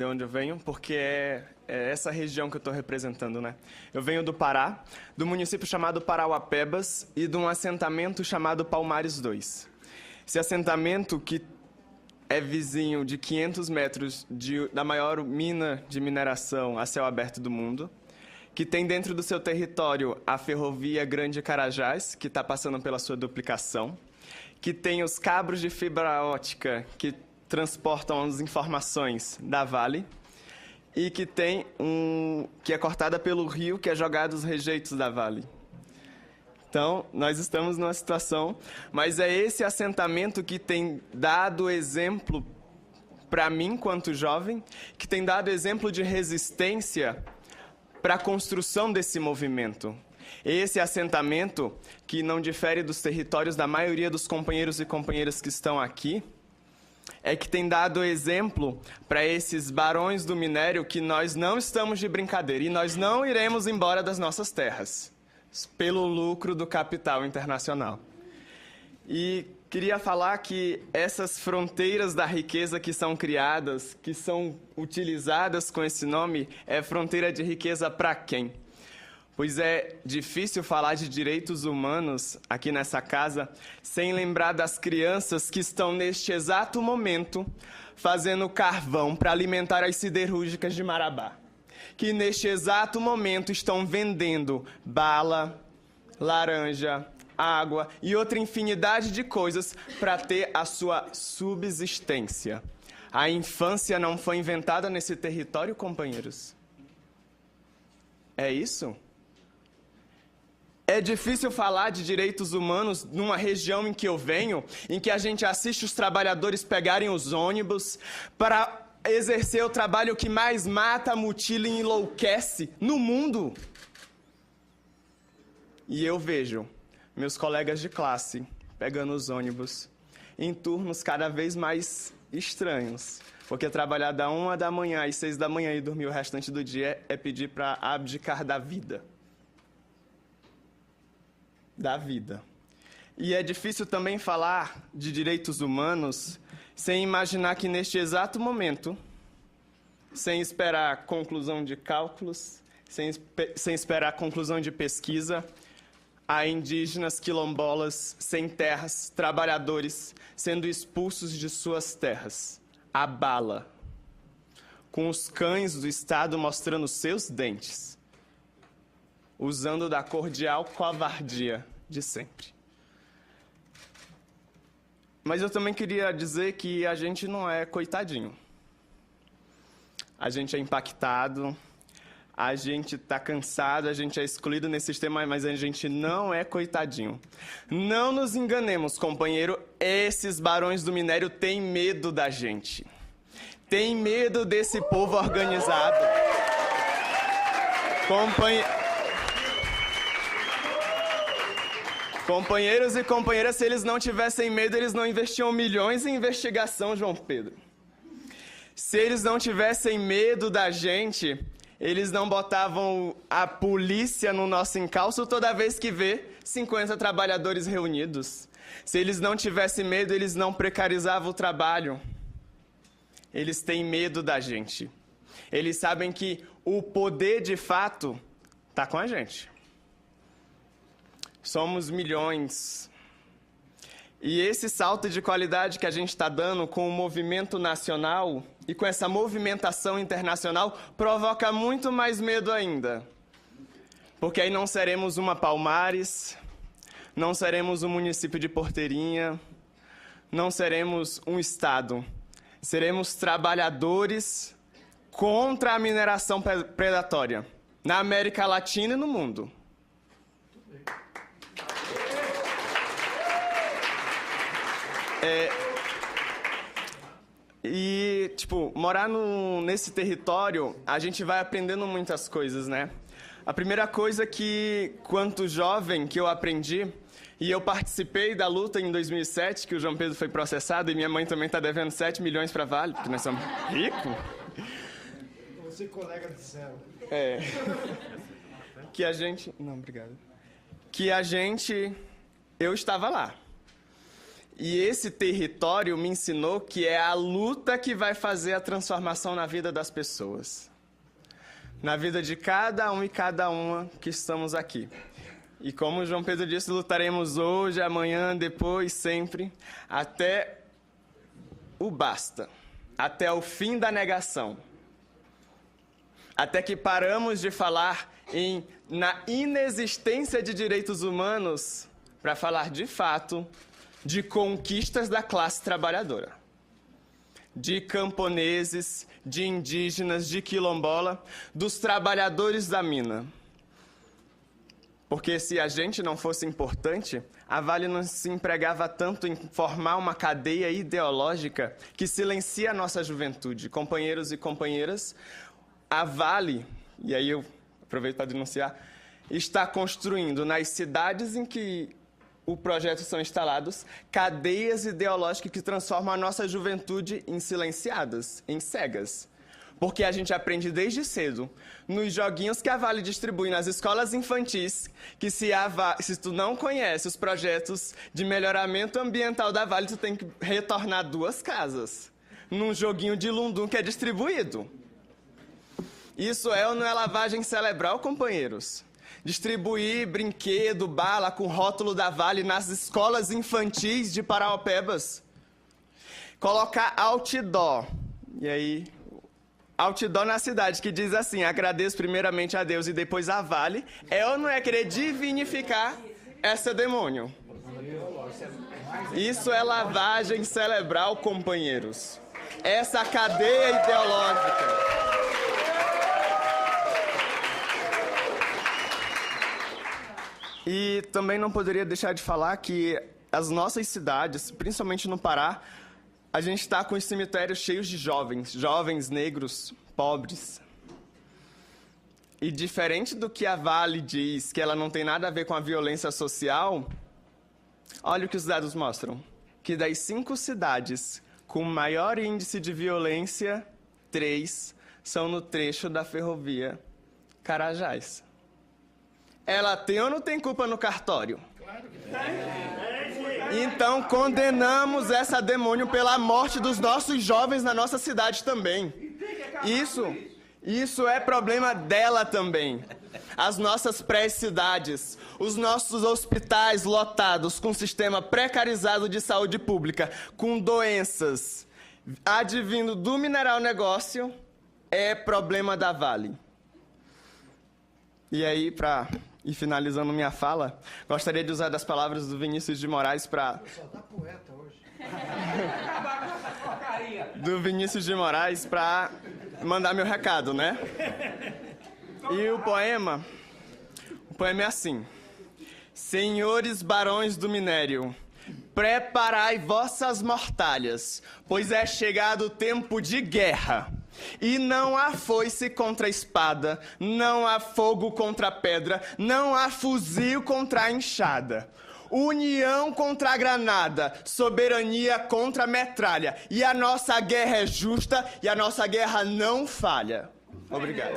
de onde eu venho, porque é essa região que eu estou representando, né? Eu venho do Pará, do município chamado Parauapebas e de um assentamento chamado Palmares 2. Esse assentamento, que é vizinho de 500 metros da maior mina de mineração a céu aberto do mundo, que tem dentro do seu território a ferrovia Grande Carajás, que está passando pela sua duplicação, que tem os cabos de fibra ótica que transportam as informações da Vale e que tem que é cortada pelo rio que é jogado os rejeitos da Vale. Então, nós estamos numa situação, mas é esse assentamento que tem dado exemplo para mim, quanto jovem, que tem dado exemplo de resistência para a construção desse movimento. Esse assentamento, que não difere dos territórios da maioria dos companheiros e companheiras que estão aqui, é que tem dado exemplo para esses barões do minério que nós não estamos de brincadeira e nós não iremos embora das nossas terras pelo lucro do capital internacional. E queria falar que essas fronteiras da riqueza que são criadas, que são utilizadas com esse nome, é fronteira de riqueza para quem? Pois é difícil falar de direitos humanos aqui nessa casa sem lembrar das crianças que estão neste exato momento fazendo carvão para alimentar as siderúrgicas de Marabá, que neste exato momento estão vendendo bala, laranja, água e outra infinidade de coisas para ter a sua subsistência. A infância não foi inventada nesse território, companheiros? É isso? É difícil falar de direitos humanos numa região em que eu venho, em que a gente assiste os trabalhadores pegarem os ônibus para exercer o trabalho que mais mata, mutila e enlouquece no mundo. E eu vejo meus colegas de classe pegando os ônibus em turnos cada vez mais estranhos, porque trabalhar da 1 da manhã às 6 da manhã e dormir o restante do dia é pedir para abdicar da vida. Da vida. E é difícil também falar de direitos humanos sem imaginar que neste exato momento, sem esperar conclusão de cálculos, sem esperar conclusão de pesquisa, há indígenas quilombolas sem terras, trabalhadores sendo expulsos de suas terras, à bala, com os cães do Estado mostrando seus dentes, usando da cordial covardia de sempre. Mas eu também queria dizer que a gente não é coitadinho. A gente é impactado, a gente está cansado, a gente é excluído nesse sistema, mas a gente não é coitadinho. Não nos enganemos, companheiro, esses barões do minério têm medo da gente. Têm medo desse povo organizado. Companheiros e companheiras, se eles não tivessem medo, eles não investiam milhões em investigação, João Pedro. Se eles não tivessem medo da gente, eles não botavam a polícia no nosso encalço toda vez que vê 50 trabalhadores reunidos. Se eles não tivessem medo, eles não precarizavam o trabalho. Eles têm medo da gente. Eles sabem que o poder, de fato, está com a gente. Somos milhões. E esse salto de qualidade que a gente está dando com o movimento nacional e com essa movimentação internacional provoca muito mais medo ainda. Porque aí não seremos uma Palmares, não seremos um município de Porteirinha, não seremos um estado. Seremos trabalhadores contra a mineração predatória na América Latina e no mundo. Morar nesse território, a gente vai aprendendo muitas coisas, né? A primeira coisa que, quanto jovem, que eu aprendi, e eu participei da luta em 2007, que o João Pedro foi processado, e minha mãe também está devendo 7 milhões para a Vale, porque nós somos ricos. Você colega do céu. Que a gente... Não, obrigado. Eu estava lá. E esse território me ensinou que é a luta que vai fazer a transformação na vida das pessoas. Na vida de cada um e cada uma que estamos aqui. E como João Pedro disse, lutaremos hoje, amanhã, depois, sempre, até o basta. Até o fim da negação. Até que paramos de falar na inexistência de direitos humanos para falar de fato de conquistas da classe trabalhadora, de camponeses, de indígenas, de quilombola, dos trabalhadores da mina. Porque se a gente não fosse importante, a Vale não se empregava tanto em formar uma cadeia ideológica que silencia a nossa juventude. Companheiros e companheiras, a Vale, e aí eu aproveito para denunciar, está construindo nas cidades em que o projeto são instalados, cadeias ideológicas que transformam a nossa juventude em silenciadas, em cegas. Porque a gente aprende desde cedo, nos joguinhos que a Vale distribui nas escolas infantis, que se tu não conhece os projetos de melhoramento ambiental da Vale, tu tem que retornar 2 casas, num joguinho de lundum que é distribuído. Isso é ou não é lavagem cerebral, companheiros? Distribuir brinquedo, bala com rótulo da Vale nas escolas infantis de Parauapebas. Colocar outdoor. E aí, outdoor na cidade, que diz assim, agradeço primeiramente a Deus e depois a Vale. É ou não é querer divinificar essa demônio? Isso é lavagem cerebral, companheiros. Essa cadeia ideológica. E também não poderia deixar de falar que as nossas cidades, principalmente no Pará, a gente está com os cemitérios cheios de jovens negros, pobres. E diferente do que a Vale diz, que ela não tem nada a ver com a violência social, olha o que os dados mostram. Que das 5 cidades com maior índice de violência, 3 são no trecho da ferrovia Carajás. Ela tem ou não tem culpa no cartório? Claro que tem. Então condenamos essa demônio pela morte dos nossos jovens na nossa cidade também. Isso é problema dela também. As nossas pré-cidades, os nossos hospitais lotados com sistema precarizado de saúde pública, com doenças advindo do mineral negócio, é problema da Vale. E aí, e finalizando minha fala, gostaria de usar das palavras do Vinícius de Moraes para... Só tá poeta hoje. Do Vinícius de Moraes para mandar meu recado, né? E o poema é assim. Senhores barões do minério, preparai vossas mortalhas, pois é chegado o tempo de guerra. E não há foice contra a espada, não há fogo contra a pedra, não há fuzil contra a enxada. União contra a granada, soberania contra a metralha. E a nossa guerra é justa e a nossa guerra não falha. Obrigado.